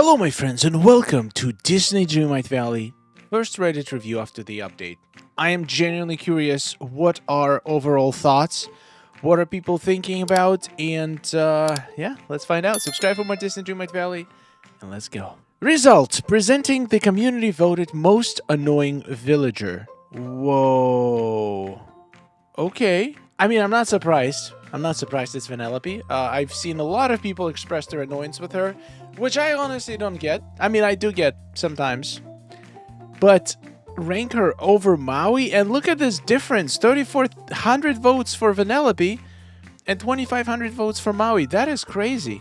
Hello my friends and welcome to DISNEY Dreamlight Valley, first Reddit review after the update. I am genuinely curious what are overall thoughts, what are people thinking about, and yeah, let's find out. Subscribe for more DISNEY Dreamlight Valley, and let's go. Result, presenting the community voted most annoying villager. Whoa. Okay. I mean, I'm not surprised. It's Vanellope. I've seen a lot of people express their annoyance with her, which I honestly don't get. I mean, I do get sometimes. But rank her over Maui, and look at this difference. 3,400 votes for Vanellope and 2,500 votes for Maui. That is crazy.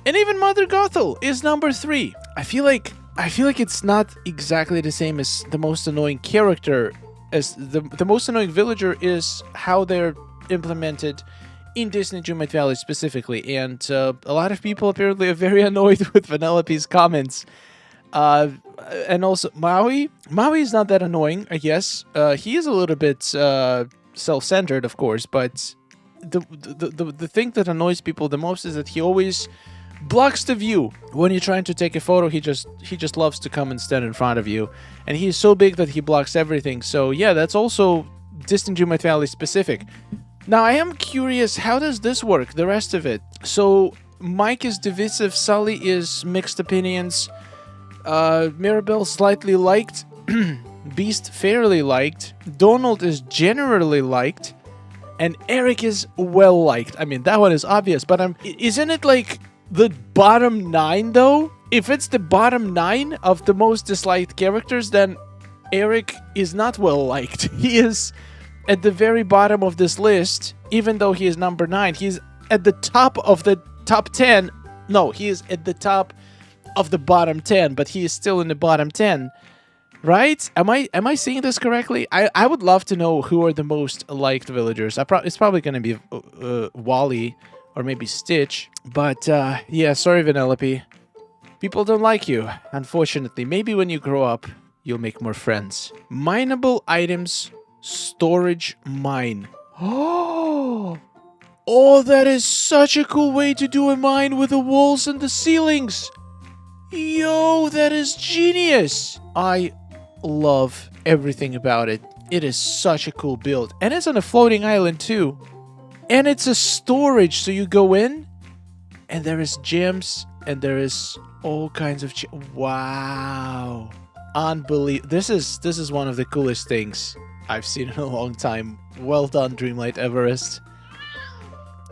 And even Mother Gothel is number 3. I feel like it's not exactly the same as the most annoying character. As the most annoying villager is how they're implemented in DISNEY Dreamlight Valley specifically, and a lot of people apparently are very annoyed with Vanellope's comments. And also Maui is not that annoying, I guess. He is a little bit self-centered, of course, but the thing that annoys people the most is that he always blocks the view. When you're trying to take a photo, he just loves to come and stand in front of you, and he's so big that he blocks everything. So yeah, that's also DISNEY Dreamlight Valley specific. Now I am curious, how does this work, the rest of it? So Mike is divisive, Sully is mixed opinions, Mirabelle slightly liked, Beast fairly liked, Donald is generally liked, and Eric is well liked. I mean, that one is obvious, but isn't it like the bottom 9 though? If it's the bottom 9 of the most disliked characters, then Eric is not well liked. He is at the very bottom of this list, even though he is number 9. He's at the top of the top 10. No, he is at the top of the bottom 10, but he is still in the bottom 10. Right? Am I seeing this correctly? I would love to know who are the most liked villagers. It's probably going to be Wally or maybe Stitch. But yeah, sorry Vanellope. People don't like you, unfortunately. Maybe when you grow up, you'll make more friends. Mineable items, storage mine. Oh, that is such a cool way to do a mine with the walls and the ceilings. Yo, that is genius. I love everything about it. It is such a cool build. And it's on a floating island too. And it's a storage, so you go in and there is gems and there is all kinds of wow. Unbelievable. This is one of the coolest things I've seen in a long time. Well done, Dreamlight Everest.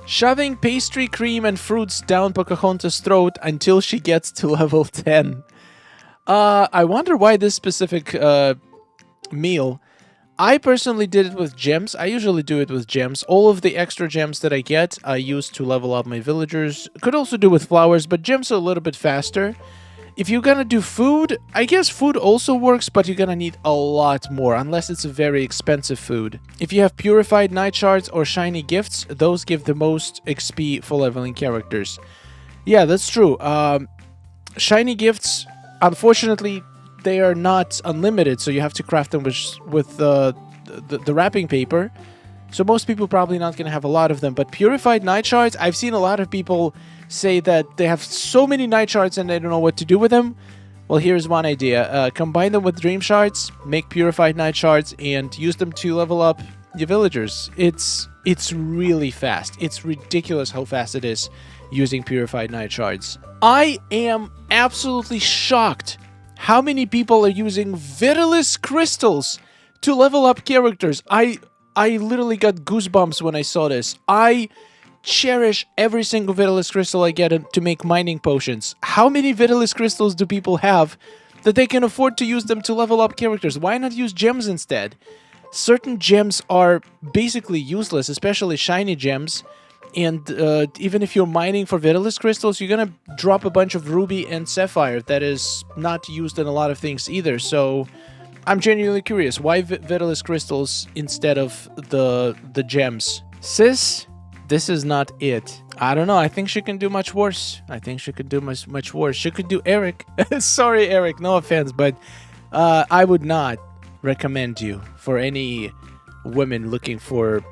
Shoving pastry, cream, and fruits down Pocahontas' throat until she gets to level 10. I wonder why this specific meal. I personally did it with gems. I usually do it with gems. All of the extra gems that I get, I use to level up my villagers. Could also do with flowers, but gems are a little bit faster. If you're gonna do food, I guess food also works, but you're gonna need a lot more, unless it's a very expensive food. If you have purified night shards or shiny gifts, those give the most XP for leveling characters. Yeah, that's true. Shiny gifts, unfortunately, they are not unlimited, so you have to craft them with the wrapping paper. So most people probably not gonna have a lot of them, but purified night shards, I've seen a lot of people say that they have so many night shards and they don't know what to do with them. Well, here's one idea. Combine them with dream shards, make purified night shards, and use them to level up your villagers. It's really fast. It's ridiculous how fast it is using purified night shards. I am absolutely shocked how many people are using Vitalice crystals to level up characters. I literally got goosebumps when I saw this. I cherish every single Vitalice crystal I get to make mining potions. How many Vitalice crystals do people have that they can afford to use them to level up characters? Why not use gems instead? Certain gems are basically useless, especially shiny gems. And even if you're mining for Vitalice crystals, you're gonna drop a bunch of ruby and sapphire that is not used in a lot of things either. So I'm genuinely curious, why Vitalice crystals instead of the gems? Sis, this is not it. I don't know. I think she can do much worse. I think she could do much worse. She could do Eric. Sorry, Eric. No offense, but I would not recommend you for any women looking for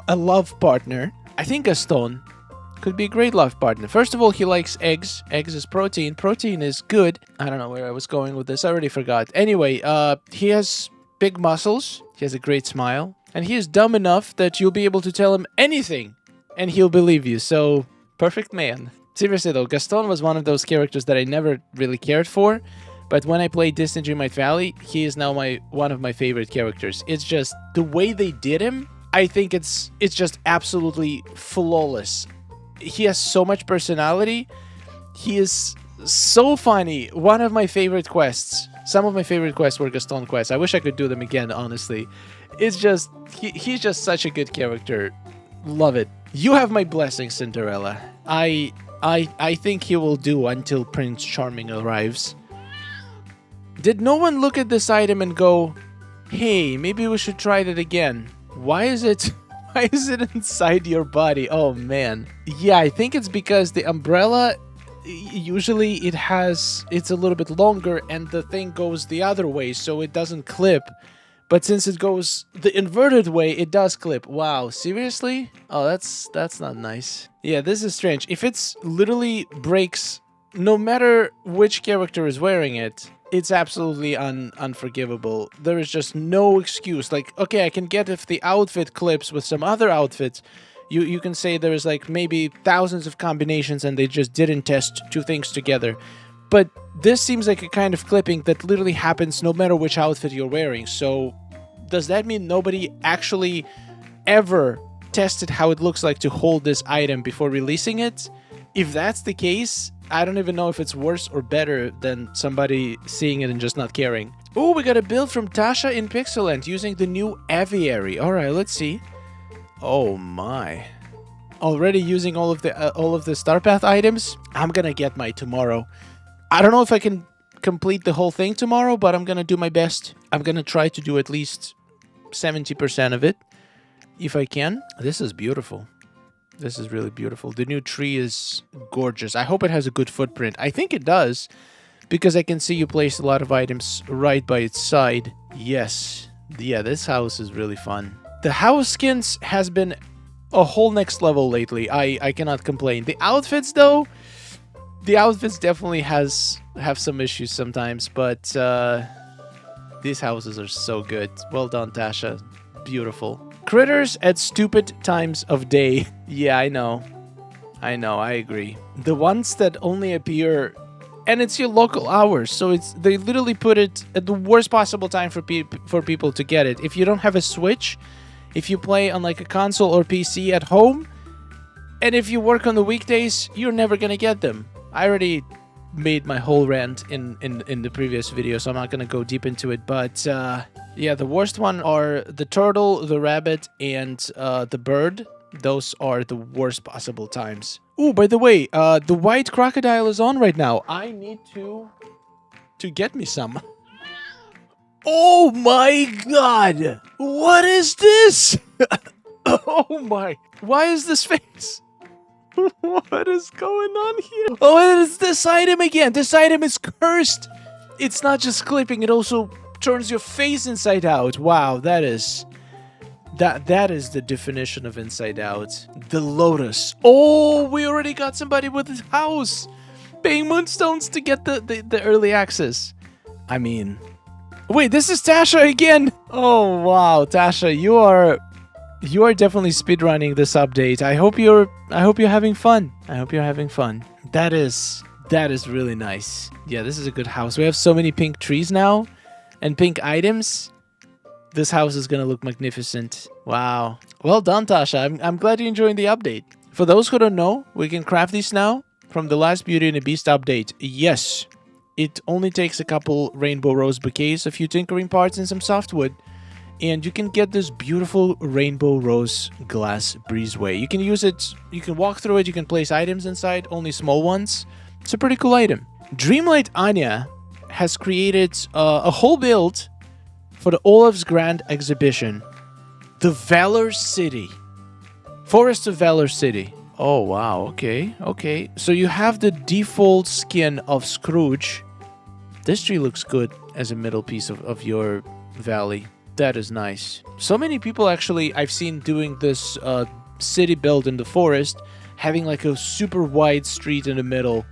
a love partner. I think Gaston Could be a great life partner. First of all, he likes eggs. Eggs is protein. Protein is good. I don't know where I was going with this. I already forgot. Anyway, he has big muscles. He has a great smile. And he is dumb enough that you'll be able to tell him anything and he'll believe you. So, perfect man. Seriously though, Gaston was one of those characters that I never really cared for. But when I played Disney Dreamlight Valley, he is now one of my favorite characters. It's just the way they did him. I think it's just absolutely flawless. He has so much personality. He is so funny. One of my favorite quests. Some of my favorite quests were Gaston quests. I wish I could do them again, honestly. It's just he's just such a good character. Love it. You have my blessing, Cinderella. I think he will do until Prince Charming arrives. Did no one look at this item and go, "Hey, maybe we should try that again"? Why is it inside your body? Oh man. Yeah, I think it's because the umbrella, usually it's a little bit longer and the thing goes the other way, so it doesn't clip. But since it goes the inverted way, it does clip. Wow, seriously? Oh, that's not nice. Yeah, this is strange. If it's literally breaks, no matter which character is wearing it, it's absolutely unforgivable. There is just no excuse. Like, okay, I can get if the outfit clips with some other outfits. You can say there's like maybe thousands of combinations and they just didn't test two things together. But this seems like a kind of clipping that literally happens no matter which outfit you're wearing. So does that mean nobody actually ever tested how it looks like to hold this item before releasing it? If that's the case, I don't even know if it's worse or better than somebody seeing it and just not caring. Oh, we got a build from Tasha in Pixelland using the new aviary. All right, let's see. Oh my. Already using all of the Star Path items? I'm gonna get my tomorrow. I don't know if I can complete the whole thing tomorrow, but I'm gonna do my best. I'm gonna try to do at least 70% of it, if I can. This is beautiful. This is really beautiful. The new tree is gorgeous. I hope it has a good footprint. I think it does, because I can see you placed a lot of items right by its side. Yes. Yeah, this house is really fun. The house skins has been a whole next level lately. I cannot complain. The outfits, though, the outfits definitely have some issues sometimes, but these houses are so good. Well done, Tasha. Beautiful. Critters at stupid times of day. Yeah, I know. I agree. The ones that only appear, and it's your local hours, so they literally put it at the worst possible time for people to get it. If you don't have a Switch, if you play on like a console or PC at home, and if you work on the weekdays, you're never gonna get them. I already made my whole rant in the previous video, so I'm not gonna go deep into it, but yeah, the worst one are the turtle, the rabbit, and the bird. Those are the worst possible times. Ooh, by the way, the white crocodile is on right now. I need to get me some. Oh my god! What is this? Oh my! Why is this face? What is going on here? Oh, it is this item again. This item is cursed. It's not just clipping, it also turns your face inside out. Wow, that is the definition of inside out. The lotus. Oh, we already got somebody with his house paying moonstones to get the early access. I mean, wait, this is Tasha again. Oh wow, Tasha, you are definitely speedrunning this update. I hope you're having fun. That is really nice. Yeah, this is a good house. We have so many pink trees now and pink items. This house is gonna look magnificent. Wow. Well done, Tasha. I'm glad you're enjoying the update. For those who don't know, we can craft these now from the last Beauty and the Beast update. Yes, it only takes a couple rainbow rose bouquets, a few tinkering parts, and some softwood. And you can get this beautiful rainbow rose glass breezeway. You can use it, you can walk through it, you can place items inside, only small ones. It's a pretty cool item. Dreamlight Anya has created a whole build for the Olaf's Grand Exhibition. The Valor City. Forest of Valor City. Oh, wow. Okay. So you have the default skin of Scrooge. This tree looks good as a middle piece of your valley. That is nice. So many people actually I've seen doing this city build in the forest having like a super wide street in the middle.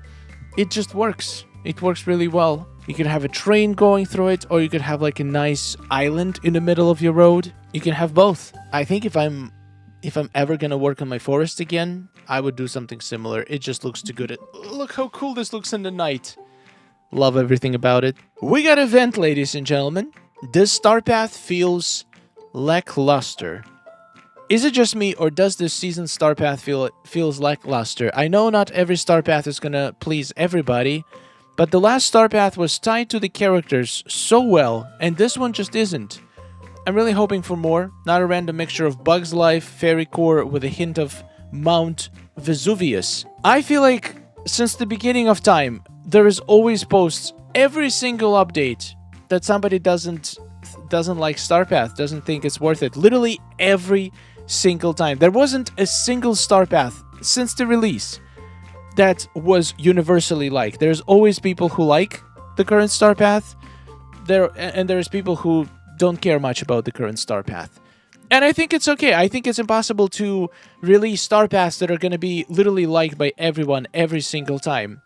It just works. It works really well. You can have a train going through it, or you could have like a nice island in the middle of your road. You can have both. I think if I'm ever gonna work on my forest again, I would do something similar. It just looks too good. Look how cool this looks in the night. Love everything about it. We got a vent, ladies and gentlemen. This star path feels lackluster. Is it just me, or does this season's star path feels lackluster? I know not every star path is gonna please everybody, but the last star path was tied to the characters so well, and this one just isn't. I'm really hoping for more, not a random mixture of Bugs Life, Fairy Core with a hint of Mount Vesuvius. I feel like since the beginning of time, there is always posts every single update that somebody doesn't like star path, doesn't think it's worth it. Literally every single time. There wasn't a single star path since the release that was universally liked. There's always people who like the current star path, and there's people who don't care much about the current star path. And I think it's okay. I think it's impossible to release star paths that are going to be literally liked by everyone every single time.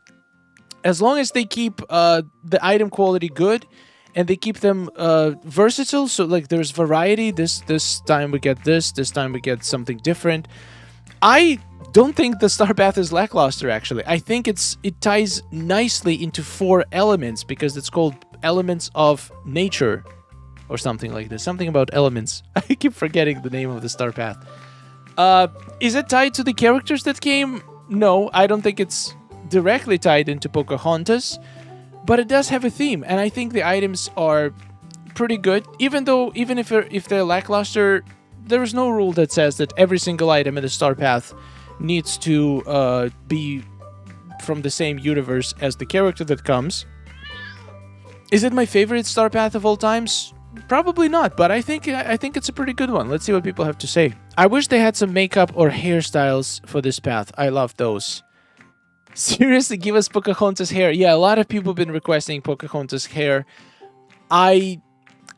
As long as they keep the item quality good, and they keep them versatile, so like there's variety. This time we get this time we get something different. I don't think the star path is lackluster, actually. I think it ties nicely into 4 elements, because it's called Elements of Nature or something like this. Something about elements. I keep forgetting the name of the star path. Is it tied to the characters that came? No, I don't think it's directly tied into Pocahontas. But it does have a theme, and I think the items are pretty good. Even if they're lackluster, there is no rule that says that every single item in the star path needs to be from the same universe as the character that comes. Is it my favorite star path of all times? Probably not, but I think it's a pretty good one. Let's see what people have to say. I wish they had some makeup or hairstyles for this path. I love those. Seriously, give us Pocahontas hair. Yeah, a lot of people have been requesting Pocahontas hair. I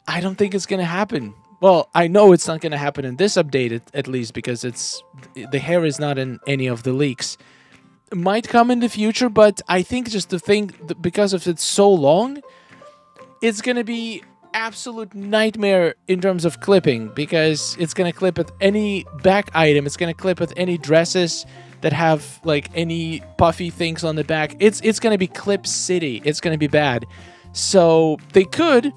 don't think it's going to happen. Well, I know it's not going to happen in this update, at least, because the hair is not in any of the leaks. It might come in the future, but I think just the thing, because of it's so long, it's going to be absolute nightmare in terms of clipping, because it's going to clip with any back item. It's going to clip with any dresses that have like any puffy things on the back. It's going to be clip city. It's going to be bad. So they could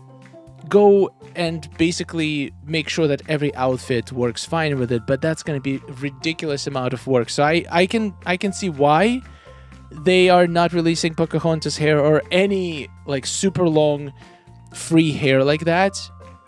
go and basically make sure that every outfit works fine with it, but that's going to be a ridiculous amount of work. So I can see why they are not releasing Pocahontas hair or any like super long free hair like that.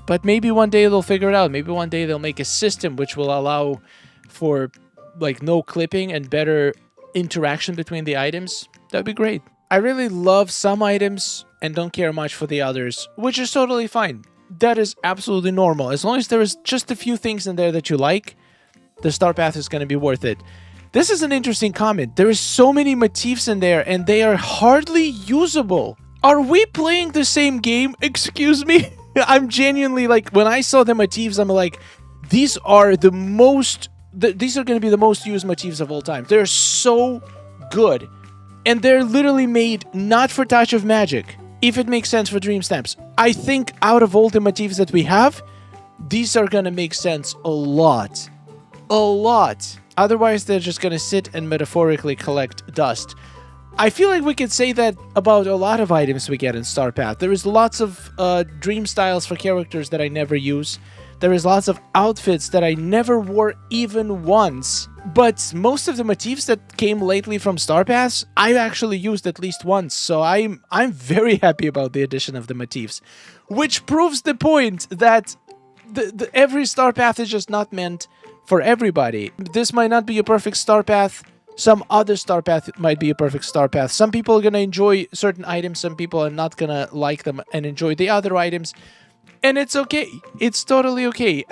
But maybe one day they'll figure it out. Maybe one day they'll make a system which will allow for like no clipping and better interaction between the items. That'd be great. I really love some items and don't care much for the others, which is totally fine. That is absolutely normal. As long as there is just a few things in there that you like, the star path is going to be worth it. This is an interesting comment. There is so many motifs in there and they are hardly usable. Are we playing the same game? Excuse me? I'm genuinely like, when I saw the motifs, I'm like, these are the most... These are going to be the most used motifs of all time. They're so good. And they're literally made not for Touch of Magic, if it makes sense for Dream Snaps. I think out of all the motifs that we have, these are going to make sense a lot. A lot. Otherwise, they're just going to sit and metaphorically collect dust. I feel like we could say that about a lot of items we get in Star Path. There is lots of dream styles for characters that I never use. There is lots of outfits that I never wore even once. But most of the motifs that came lately from Star Paths, I've actually used at least once. So I'm very happy about the addition of the motifs. Which proves the point that every Star Path is just not meant for everybody. This might not be a perfect Star Path. Some other Star Path might be a perfect Star Path. Some people are going to enjoy certain items. Some people are not going to like them and enjoy the other items. And it's okay. It's totally okay.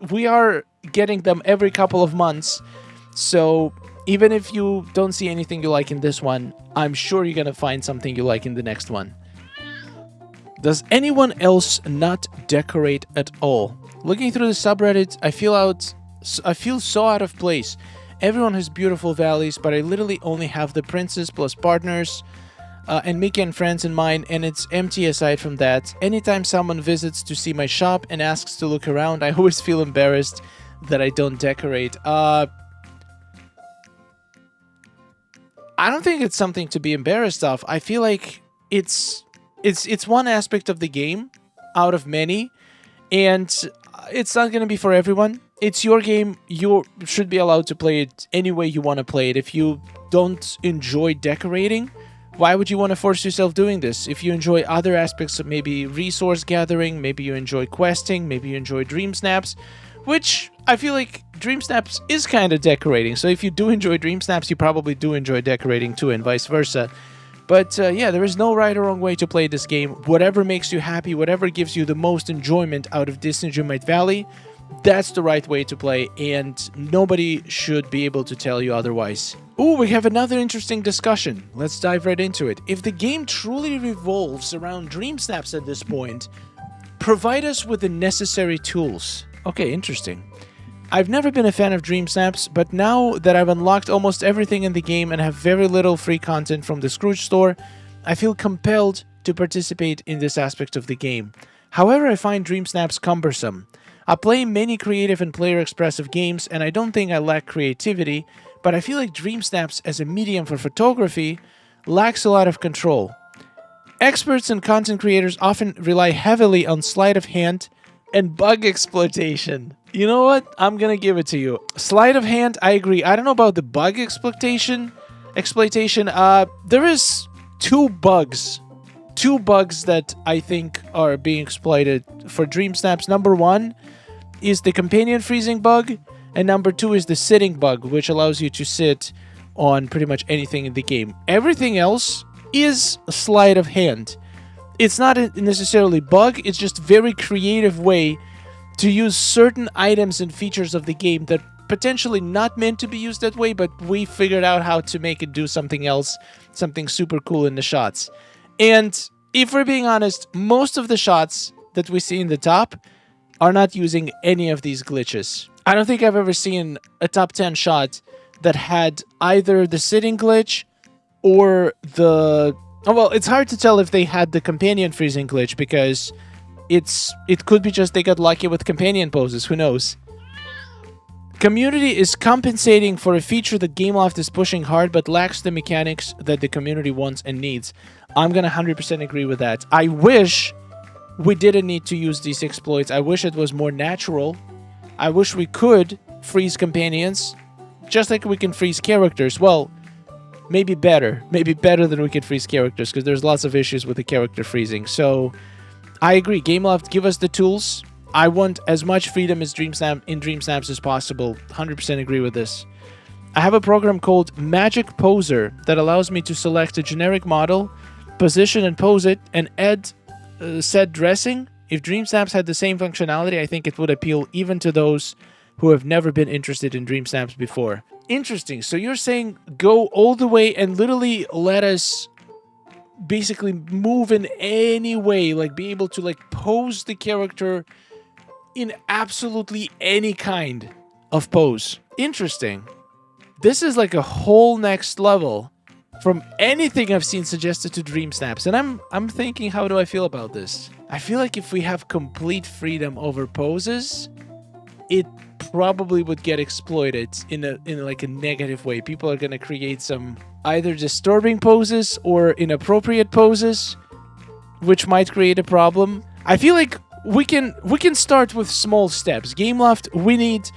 We are getting them every couple of months. So even if you don't see anything you like in this one, I'm sure you're going to find something you like in the next one. Does anyone else not decorate at all? Looking through the subreddit, I feel so out of place. Everyone has beautiful valleys, but I literally only have the princess plus partners and Mickey and friends in mind, and it's empty aside from that. Anytime someone visits to see my shop and asks to look around, I always feel embarrassed that I don't decorate. I don't think it's something to be embarrassed of. I feel like it's one aspect of the game out of many, and it's not going to be for everyone. It's your game. You should be allowed to play it any way you want to play it. If you don't enjoy decorating, why would you want to force yourself doing this? If you enjoy other aspects of maybe resource gathering, maybe you enjoy questing, maybe you enjoy dream snaps, which I feel like dream snaps is kind of decorating. So if you do enjoy dream snaps, you probably do enjoy decorating too, and vice versa. But yeah, there is no right or wrong way to play this game. Whatever makes you happy, whatever gives you the most enjoyment out of Disney Dreamlight Valley, that's the right way to play, and nobody should be able to tell you otherwise. Ooh, we have another interesting discussion. Let's dive right into it. If the game truly revolves around dream snaps at this point, provide us with the necessary tools. Okay, interesting. I've never been a fan of dream snaps, but now that I've unlocked almost everything in the game and have very little free content from the Scrooge store, I feel compelled to participate in this aspect of the game. However, I find dream snaps cumbersome. I play many creative and player-expressive games, and I don't think I lack creativity, but I feel like dream snaps as a medium for photography lacks a lot of control. Experts and content creators often rely heavily on sleight of hand and bug exploitation. You know what? I'm gonna give it to you. Sleight of hand, I agree. I don't know about the bug exploitation. There is two bugs that I think are being exploited for dream snaps. Number one is the companion freezing bug, and number two is the sitting bug, which allows you to sit on pretty much anything in the game. Everything else is a sleight of hand. It's not necessarily bug, it's just a very creative way to use certain items and features of the game that potentially not meant to be used that way, but we figured out how to make it do something else, something super cool in the shots. And if we're being honest, most of the shots that we see in the top are not using any of these glitches. I don't think I've ever seen a top 10 shot that had either the sitting glitch or the... Oh, well, it's hard to tell if they had the companion freezing glitch, because it could be just they got lucky with companion poses, who knows. Community is compensating for a feature that Gameloft is pushing hard but lacks the mechanics that the community wants and needs. I'm gonna 100% agree with that. I wish we didn't need to use these exploits. I wish it was more natural. I wish we could freeze companions, just like we can freeze characters. Well, maybe better than we can freeze characters, because there's lots of issues with the character freezing. So I agree. Gameloft, give us the tools. I want as much freedom as Dream Snaps as possible. 100% agree with this. I have a program called Magic Poser that allows me to select a generic model, position and pose it, and add set dressing. If Dream Snaps had the same functionality, I think it would appeal even to those who have never been interested in Dream Snaps before. Interesting. So you're saying go all the way and literally let us basically move in any way, like be able to like pose the character in absolutely any kind of pose. Interesting. This is like a whole next level from anything I've seen suggested to Dream Snaps, and I'm thinking, how do I feel about this? I feel like if we have complete freedom over poses, it probably would get exploited in like a negative way. People are gonna create some either disturbing poses or inappropriate poses, which might create a problem. I feel like we can start with small steps. Gameloft, we need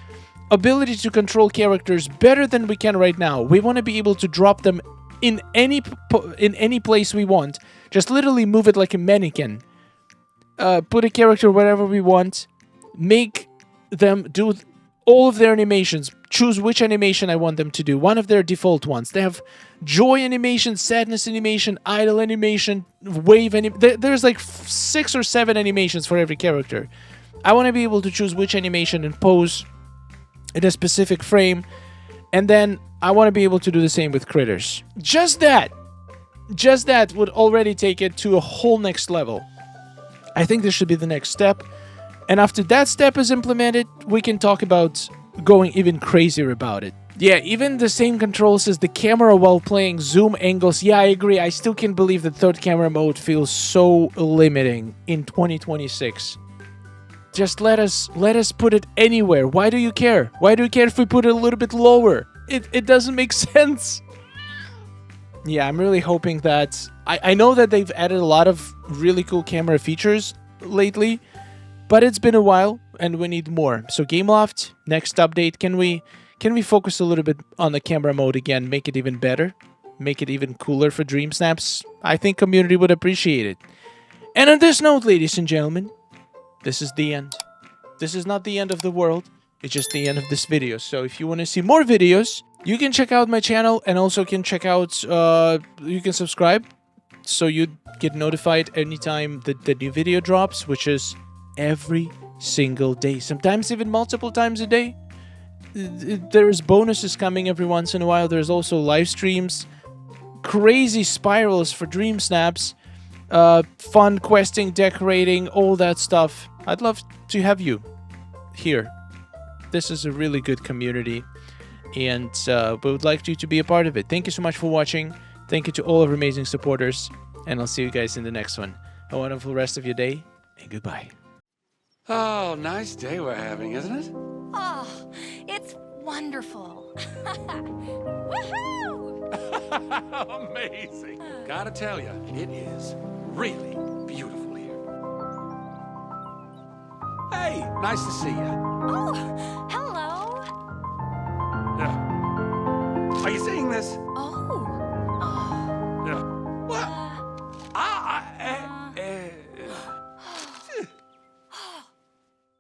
ability to control characters better than we can right now. We want to be able to drop them in any place we want. Just literally move it like a mannequin. Put a character wherever we want. Make them do all of their animations. Choose which animation I want them to do. One of their default ones. They have joy animation, sadness animation, idle animation, wave animation. There's like 6 or 7 animations for every character. I want to be able to choose which animation and pose in a specific frame. And then I want to be able to do the same with critters. Just that would already take it to a whole next level. I think this should be the next step. And after that step is implemented, we can talk about going even crazier about it. Yeah, even the same controls as the camera while playing, zoom angles. Yeah, I agree. I still can't believe the third camera mode feels so limiting in 2026. Just let us put it anywhere. Why do you care? Why do you care if we put it a little bit lower? It doesn't make sense. Yeah, I'm really hoping that... I know that they've added a lot of really cool camera features lately, but it's been a while and we need more. So Gameloft, next update, can we focus a little bit on the camera mode again, make it even better, make it even cooler for dreamsnaps? I think community would appreciate it. And on this note, ladies and gentlemen, this is the end. This is not the end of the world. It's just the end of this video. So if you want to see more videos, you can check out my channel and also can check out, you can subscribe so you get notified anytime the new video drops, which is every single day, sometimes even multiple times a day. There's bonuses coming every once in a while. There's also live streams, crazy spirals for dream snaps, fun questing, decorating, all that stuff. I'd love to have you here. This is a really good community, and we would like you to be a part of it. Thank you so much for watching. Thank you to all of our amazing supporters, and I'll see you guys in the next one. A wonderful rest of your day, and goodbye. Oh, nice day we're having, isn't it? Oh, it's wonderful. Woohoo! Amazing. Gotta tell you, it is really beautiful here. Hey, nice to see you. Oh, hello.